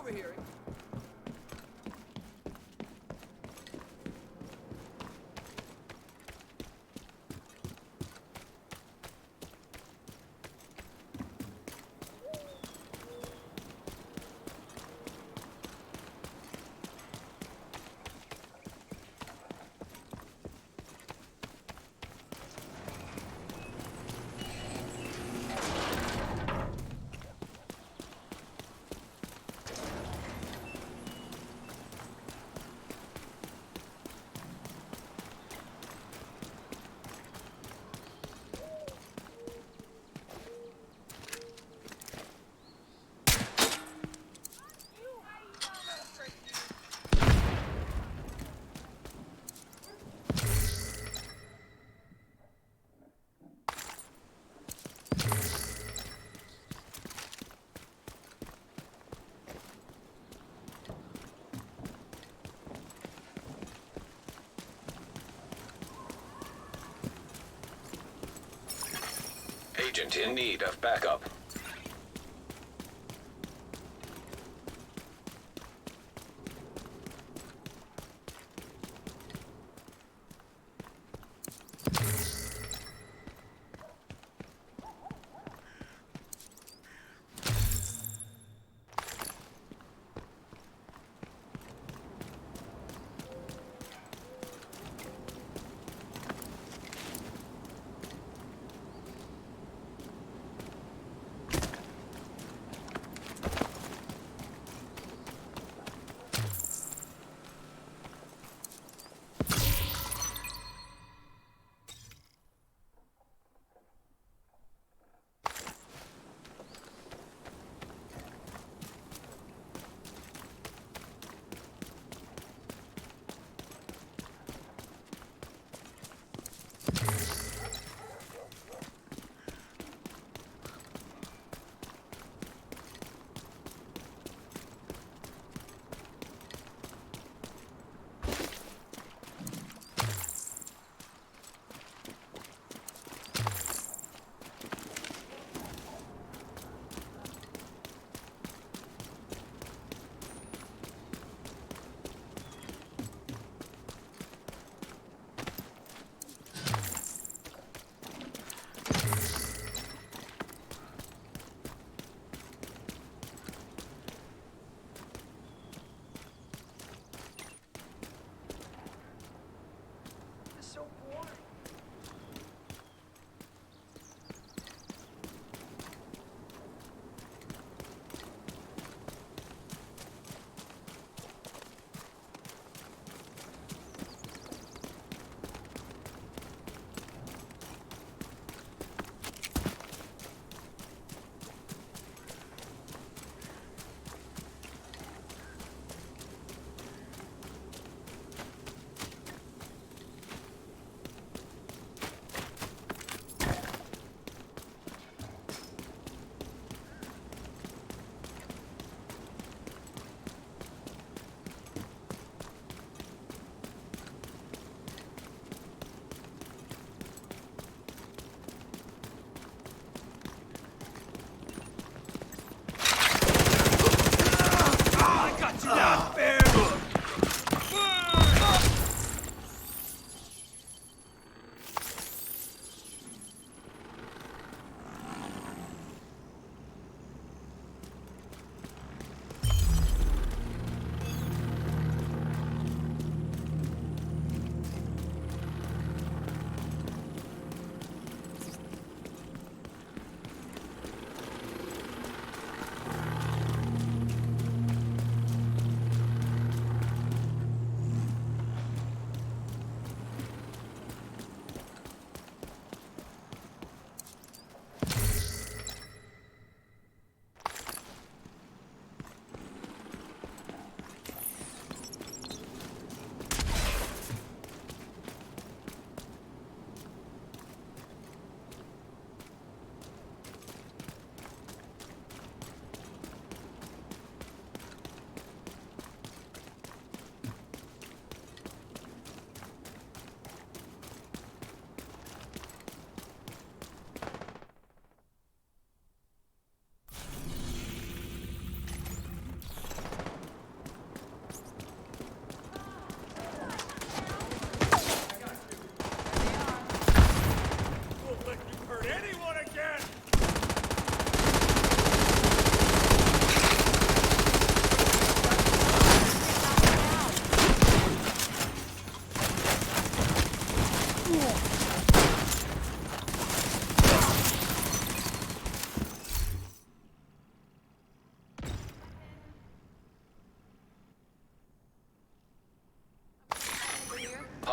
overhearing. Agent in need of backup.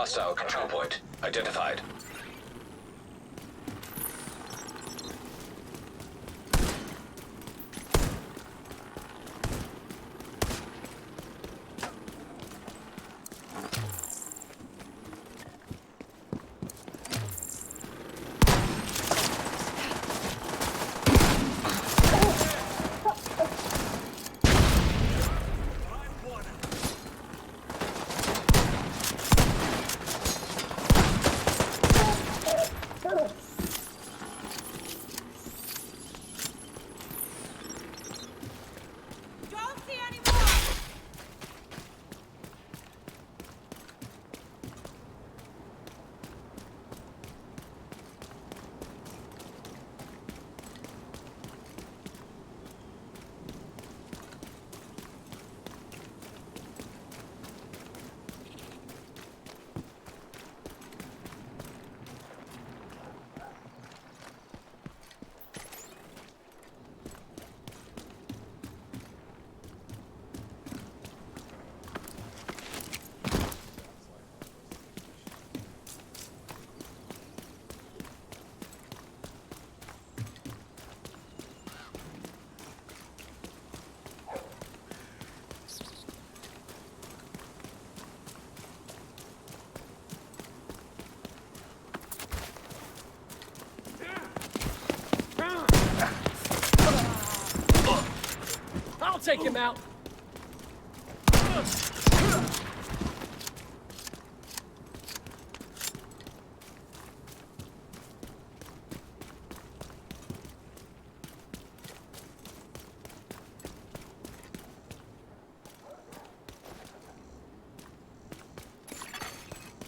Hostile control point identified. I'll take him out.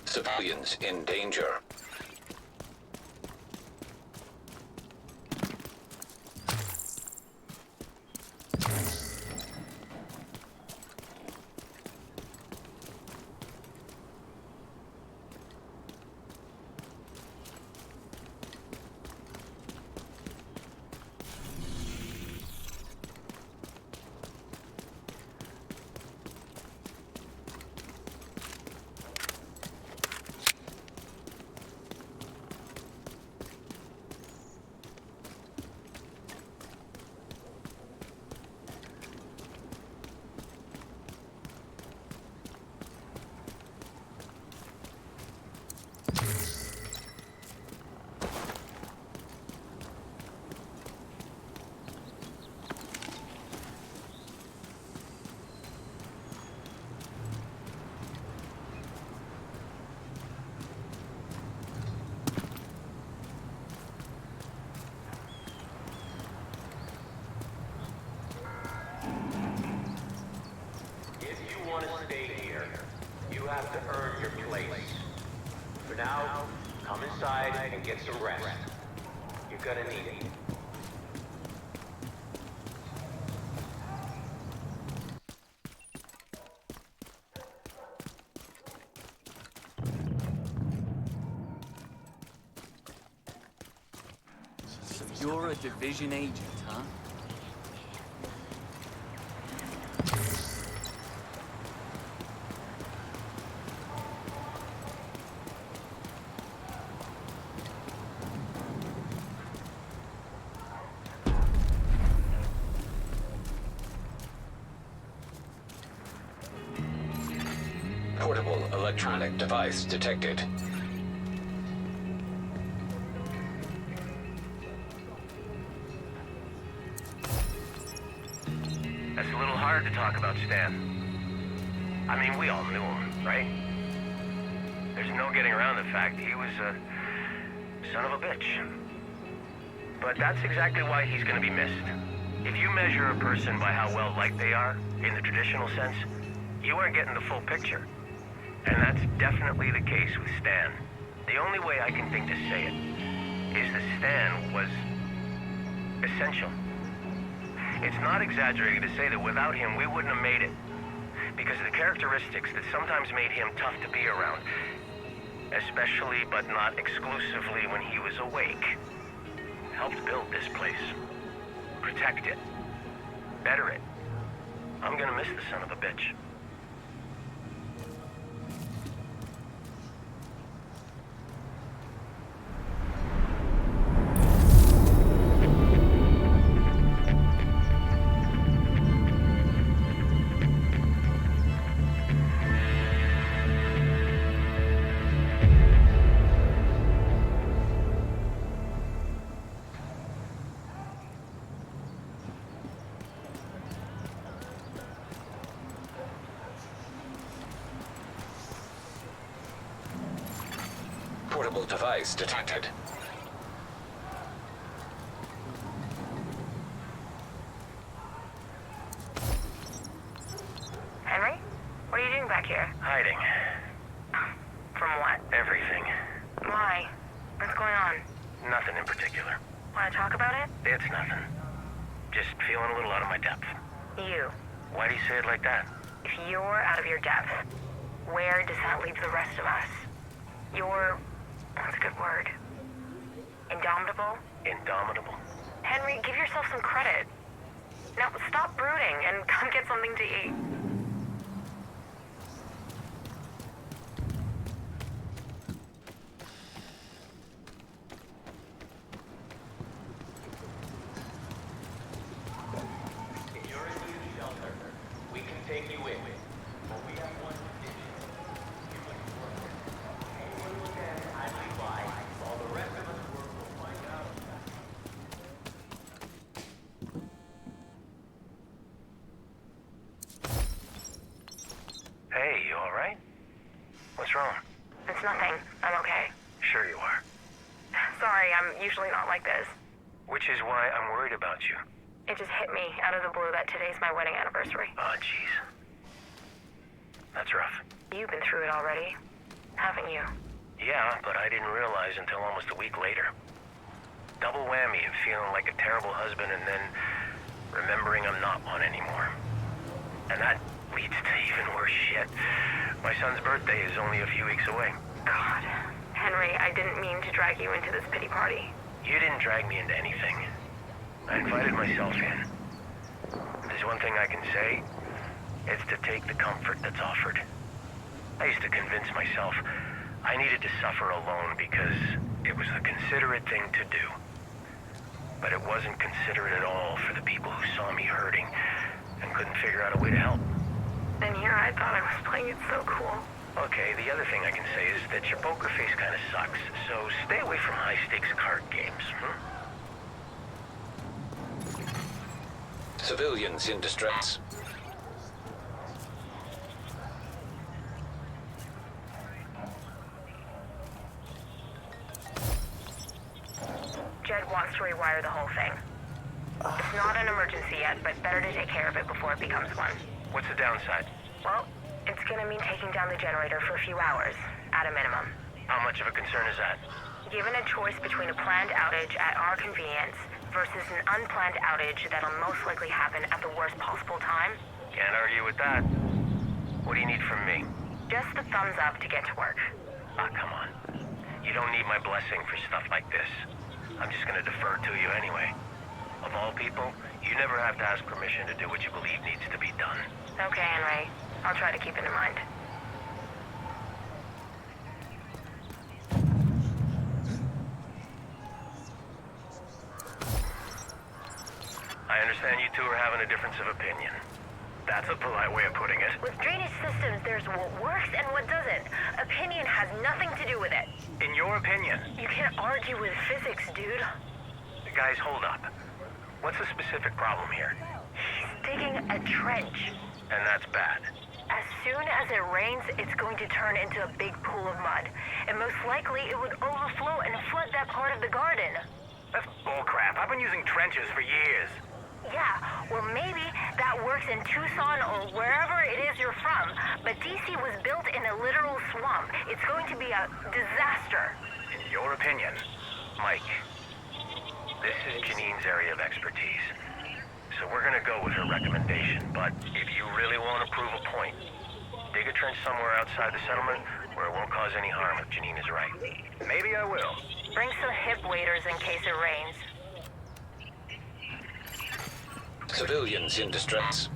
Civilians in danger. You have to earn your place. For now, come inside and get some rest. You're gonna need it. So you're a division agent, huh? Portable electronic device detected. It's a little hard to talk about Stan. I mean, we all knew him, right? There's no getting around the fact he was a son of a bitch. But that's exactly why he's gonna be missed. If you measure a person by how well liked they are, in the traditional sense, you aren't getting the full picture. And that's definitely the case with Stan. The only way I can think to say it is that Stan was essential. It's not exaggerating to say that without him, we wouldn't have made it. Because the characteristics that sometimes made him tough to be around, especially but not exclusively when he was awake, helped build this place. Protect it. Better it. I'm gonna miss the son of a bitch. Portable device detected. Henry? What are you doing back here? Hiding. From what? Everything. Why? What's going on? Nothing in particular. Want to talk about it? It's nothing. Just feeling a little out of my depth. You. Why do you say it like that? If you're out of your depth, where does that leave the rest of us? You're... what's a good word? Indomitable? Indomitable. Henry, give yourself some credit. Now, stop brooding and come get something to eat. If you're in need of shelter, we can take you in. But we have one condition. You must work. Anyone who can, idly by, while the rest of us work will find out. Hey, you alright? What's wrong? It's nothing. I'm okay. Sure you are. Sorry, I'm usually not like this. Which is why I'm worried about you. It just hit me out of the blue that today's my wedding anniversary. Oh, jeez. That's rough. You've been through it already, haven't you? Yeah, but I didn't realize until almost a week later. Double whammy of feeling like a terrible husband and then remembering I'm not one anymore. And that leads to even worse shit. My son's birthday is only a few weeks away. God. Henry, I didn't mean to drag you into this pity party. You didn't drag me into anything. I invited myself in. If there's one thing I can say, it's to take the comfort that's offered. I used to convince myself I needed to suffer alone because it was the considerate thing to do. But it wasn't considerate at all for the people who saw me hurting and couldn't figure out a way to help. And here I thought I was playing it so cool. Okay, the other thing I can say is that your poker face kind of sucks, so stay away from high-stakes card games, Civilians in distress. Jed wants to rewire the whole thing. It's not an emergency yet, but better to take care of it before it becomes one. What's the downside? Well, it's gonna mean taking down the generator for a few hours, at a minimum. How much of a concern is that? Given a choice between a planned outage at our convenience versus an unplanned outage that'll most likely happen at the worst possible time, Can't argue with that. What do you need from me? just the thumbs up to get to work. Ah, come on. You don't need my blessing for stuff like this. I'm just gonna defer to you anyway. Of all people, you never have to ask permission to do what you believe needs to be done. Okay, Henry. I'll try to keep it in mind. I understand you two are having a difference of opinion. That's a polite way of putting it. With drainage systems, there's what works and what doesn't. Opinion has nothing to do with it. In your opinion, You can't argue with physics, dude. guys, hold up. What's the specific problem here? He's digging a trench. And that's bad. As soon as it rains, it's going to turn into a big pool of mud. And most likely, it would overflow and flood that part of the garden. That's bullcrap. I've been using trenches for years. Yeah, well maybe that works in Tucson or wherever it is you're from. But DC was built in a literal swamp. It's going to be a disaster. In your opinion, Mike, this is Janine's area of expertise. So we're gonna go with her recommendation, but if you really want to prove a point, dig a trench somewhere outside the settlement where it won't cause any harm if Janine is right. Maybe I will. Bring some hip waders in case it rains. Civilians in distress.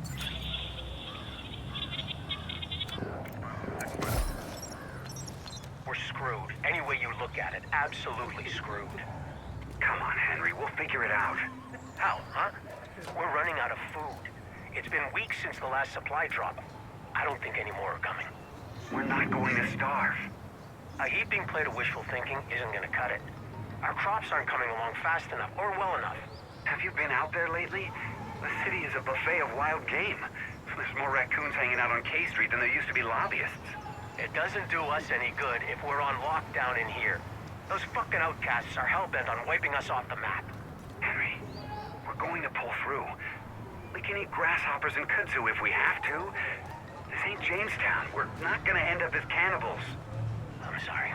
We're screwed. Any way you look at it, absolutely screwed. Come on, Henry, we'll figure it out. How, huh? We're running out of food. It's been weeks since the last supply drop. I don't think any more are coming. We're not going to starve. A heaping plate of wishful thinking isn't gonna cut it. Our crops aren't coming along fast enough or well enough. Have you been out there lately? The city is a buffet of wild game. There's more raccoons hanging out on K Street than there used to be lobbyists. It doesn't do us any good if we're on lockdown in here. Those fucking outcasts are hell-bent on wiping us off the map. Henry, we're going to pull through. We can eat grasshoppers and kudzu if we have to. This ain't Jamestown. We're not gonna end up as cannibals. I'm sorry.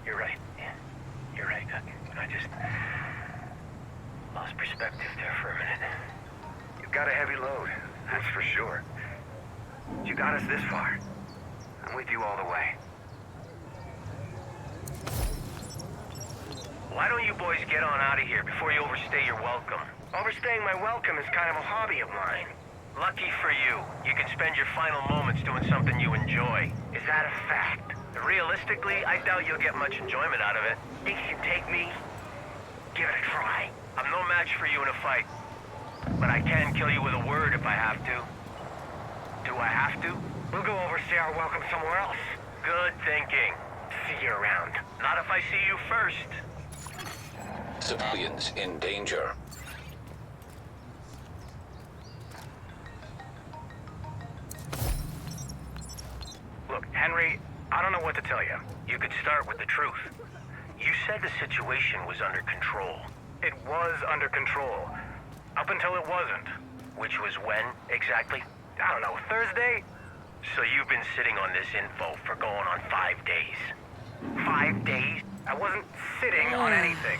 You're right. Yeah, you're right. I just lost perspective there for a minute. You've got a heavy load, that's for sure. You got us this far. I'm with you all the way. Why don't you boys get on out of here before you overstay your welcome? Overstaying my welcome is kind of a hobby of mine. Lucky for you, you can spend your final moments doing something you enjoy. Is that a fact? Realistically, I doubt you'll get much enjoyment out of it. Think you can take me? Give it a try. I'm no match for you in a fight. But I can kill you with a word if I have to. Do I have to? We'll go overstay our welcome somewhere else. Good thinking. See you around. Not if I see you first. Civilians in danger. Look, Henry, I don't know what to tell you. You could start with the truth. You said the situation was under control. It was under control. Up until it wasn't. Which was when, exactly? I don't know, Thursday? So you've been sitting on this info for going on 5 days. 5 days? I wasn't sitting on anything.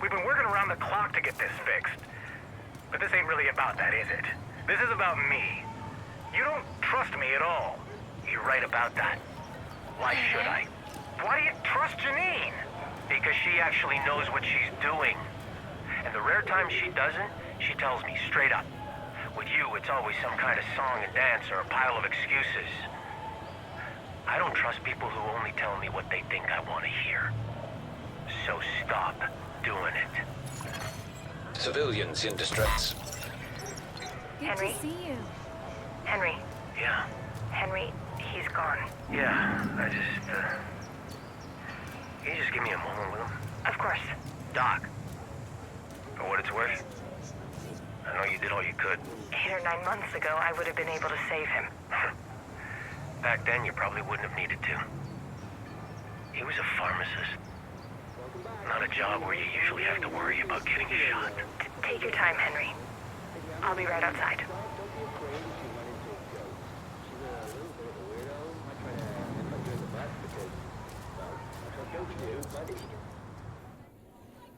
We've been working around the clock to get this fixed. But this ain't really about that, is it? This is about me. You don't trust me at all. You're right about that. Why should I? Why do you trust Janine? Because she actually knows what she's doing. And the rare times she doesn't, she tells me straight up. With you, it's always some kind of song and dance or a pile of excuses. I don't trust people who only tell me what they think I want to hear. So stop doing it. Civilians in distress. Henry? See you. Henry. Yeah. Henry, he's gone. Yeah, I just, can you just give me a moment with him? Of course. Doc, for what it's worth, I know you did all you could. 8 or 9 months ago, I would have been able to save him. Back then, you probably wouldn't have needed to. He was a pharmacist. Not a job where you usually have to worry about getting shot. Take your time, Henry. I'll be right outside.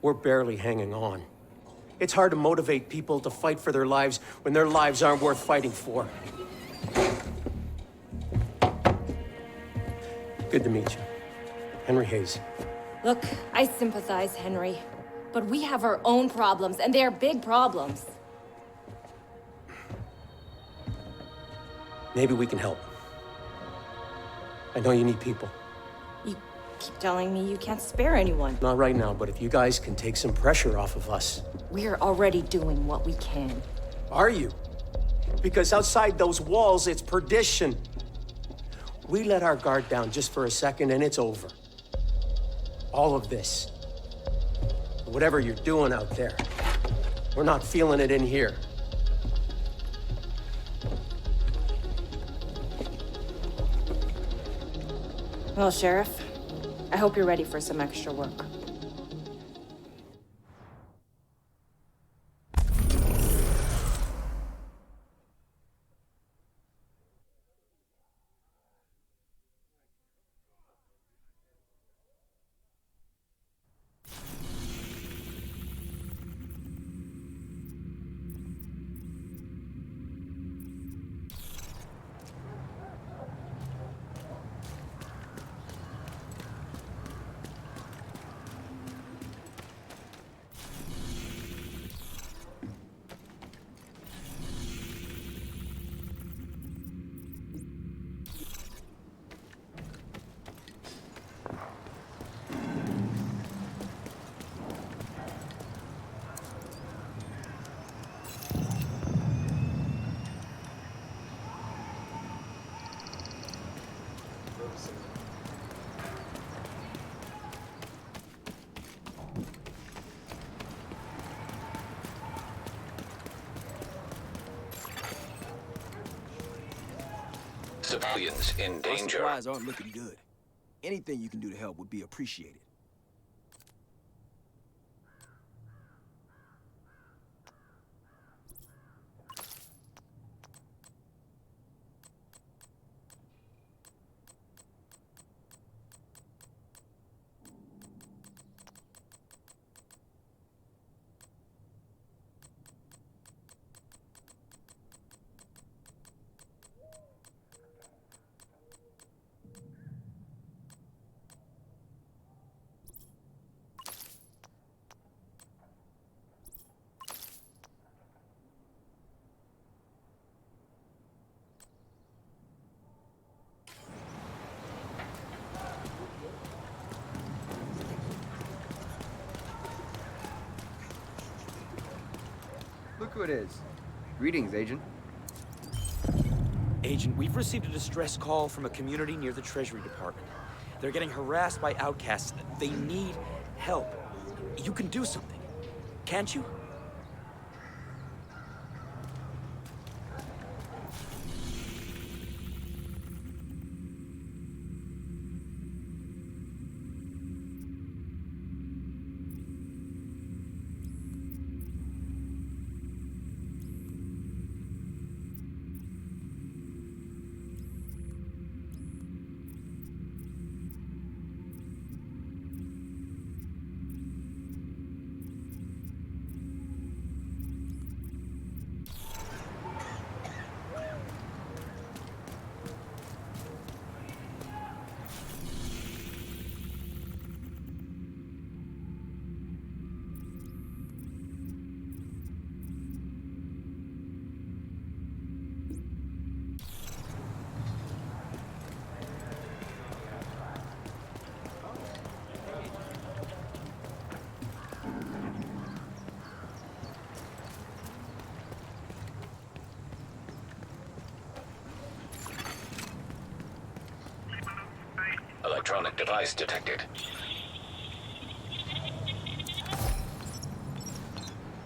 We're barely hanging on. It's hard to motivate people to fight for their lives when their lives aren't worth fighting for. Good to meet you. Henry Hayes. Look, I sympathize, Henry. But we have our own problems, and they're big problems. Maybe we can help. I know you need people. You keep telling me you can't spare anyone. Not right now, but if you guys can take some pressure off of us. We're already doing what we can. Are you? Because outside those walls, it's perdition. We let our guard down just for a second, and it's over. All of this. Whatever you're doing out there, we're not feeling it in here. Well, Sheriff, I hope you're ready for some extra work. Civilians in Our danger. supplies aren't looking good. Anything you can do to help would be appreciated. Look who it is. Greetings, Agent. Agent, we've received a distress call from a community near the Treasury Department. They're getting harassed by outcasts. They need help. You can do something, can't you? Electronic device detected.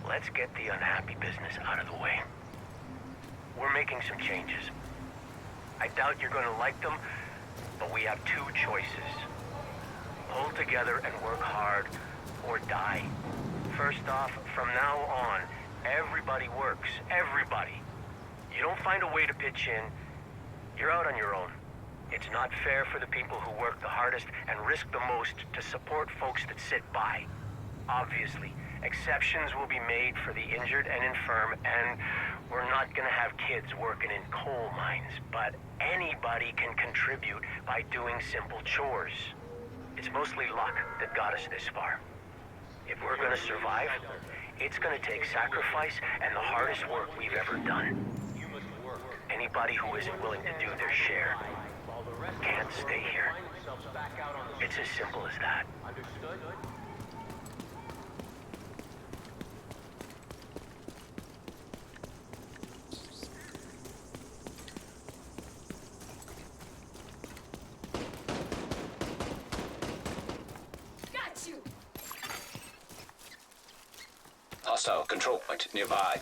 Let's get the unhappy business out of the way. We're making some changes. I doubt you're going to like them, but we have two choices. Pull together and work hard, or die. First off, from now on, everybody works. Everybody. You don't find a way to pitch in, you're out on your own. It's not fair for the people who work the hardest and risk the most to support folks that sit by. Obviously, exceptions will be made for the injured and infirm, and we're not gonna have kids working in coal mines, but anybody can contribute by doing simple chores. It's mostly luck that got us this far. If we're gonna survive, it's gonna take sacrifice and the hardest work we've ever done. Anybody who isn't willing to do their share can't stay here. It's as simple as that. Understood? Got you! Hostile control point nearby.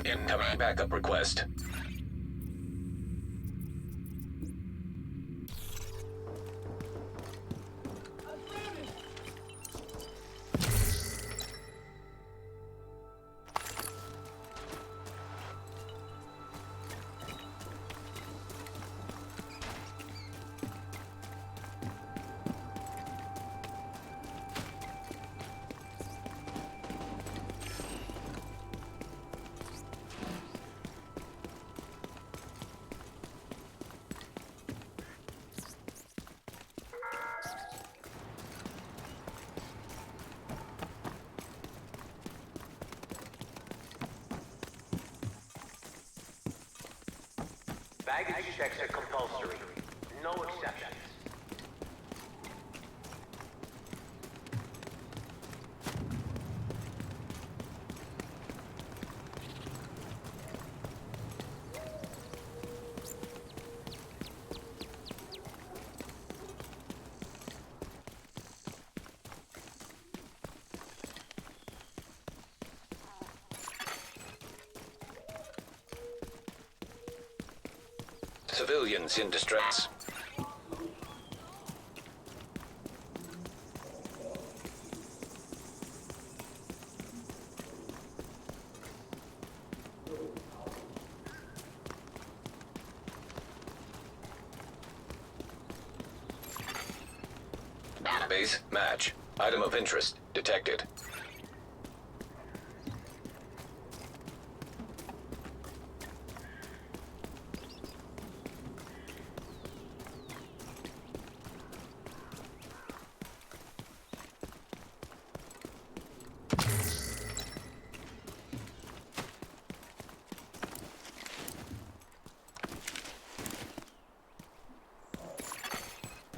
Incoming backup request. Baggage checks are compulsory. No exceptions. Civilians in distress. Base match. Item of interest detected.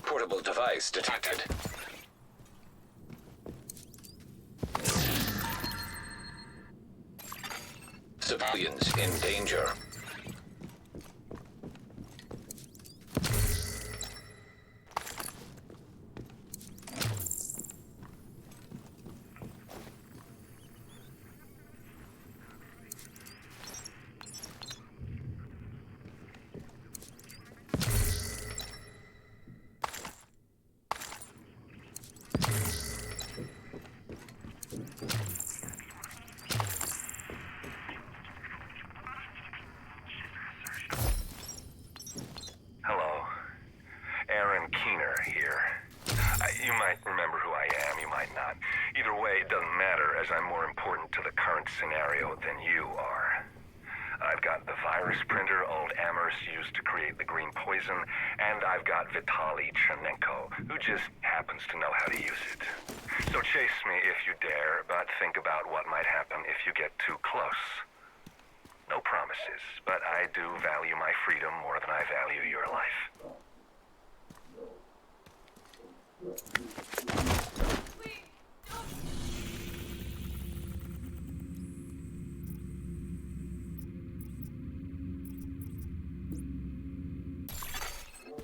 Portable device detected. Civilians in danger. Scenario than you are. I've got the virus printer old Amherst used to create the green poison, and I've got Vitaly Chernenko, who just happens to know how to use it. So chase me if you dare, but think about what might happen if you get too close. No promises, but I do value my freedom more than I value your life.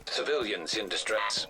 Civilians in distress.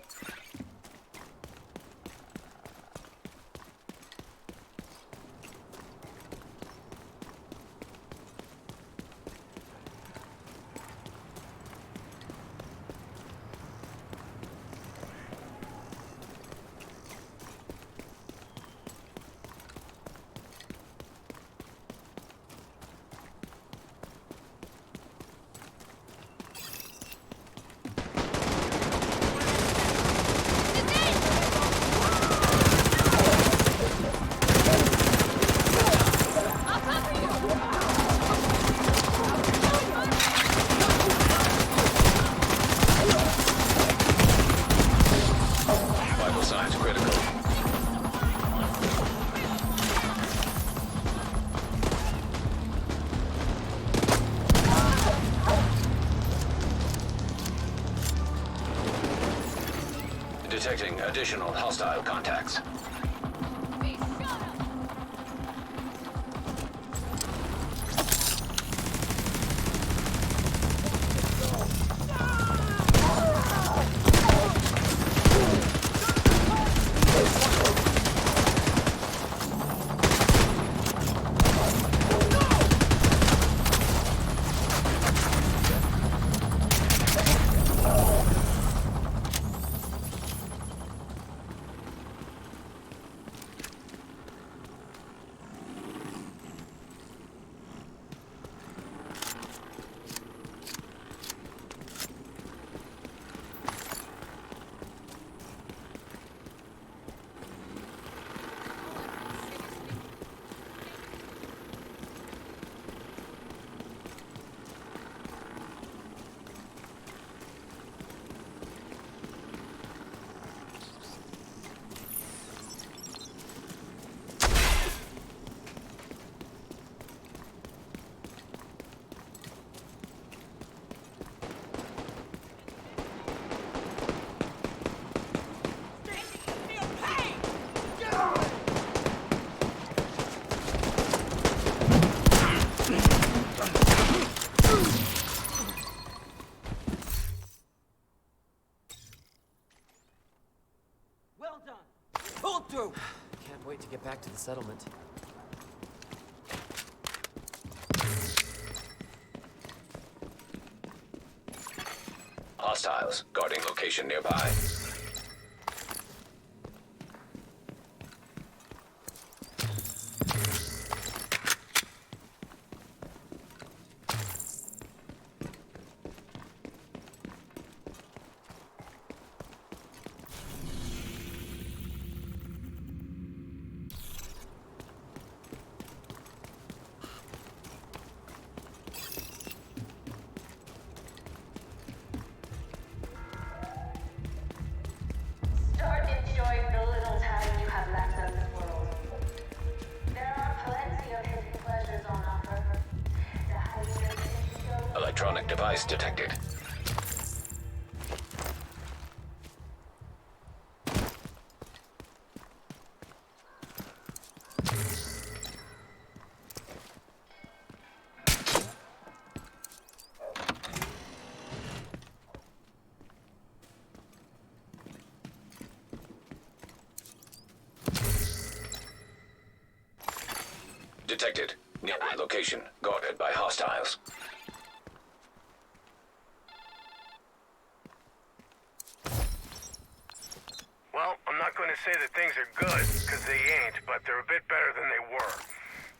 Detecting additional hostile contacts. pulling through! Can't wait to get back to the settlement. Hostiles guarding location nearby. Start enjoying the little time you have left on this world. There are plenty of hidden pleasures on offer. The higher you go, Electronic device detected. Detected. Nearby location guarded by hostiles. Well, I'm not going to say that things are good, because they ain't, but they're a bit better than they were.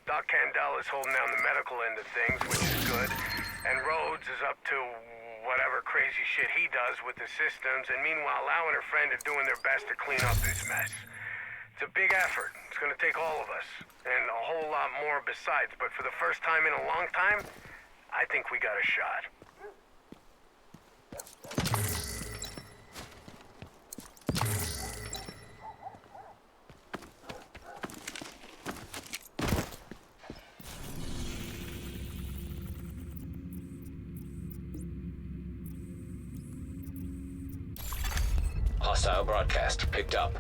Doc Candela is holding down the medical end of things, which is good, and Rhodes is up to whatever crazy shit he does with the systems, and meanwhile Lau and her friend are doing their best to clean up this mess. It's a big effort. It's going to take all of us, and a whole lot more besides, but for the first time in a long time, I think we got a shot. Hostile broadcast picked up.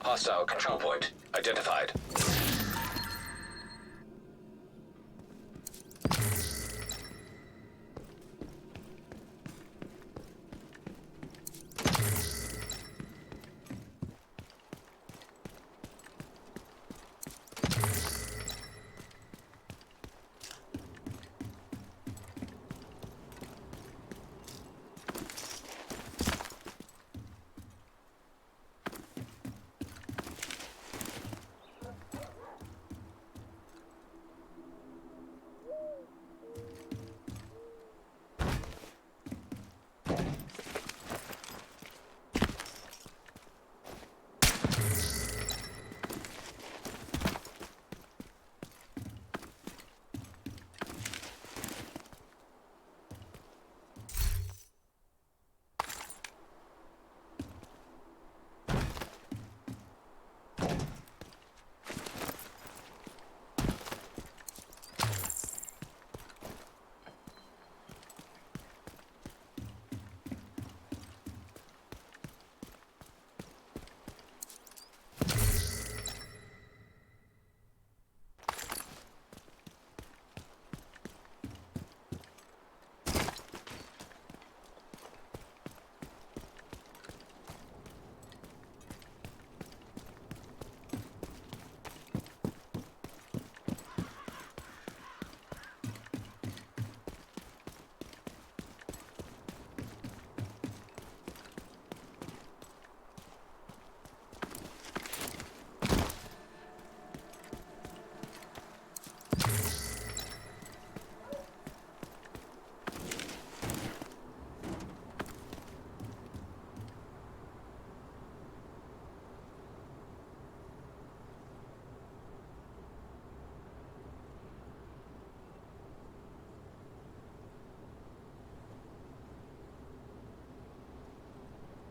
Hostile control point identified.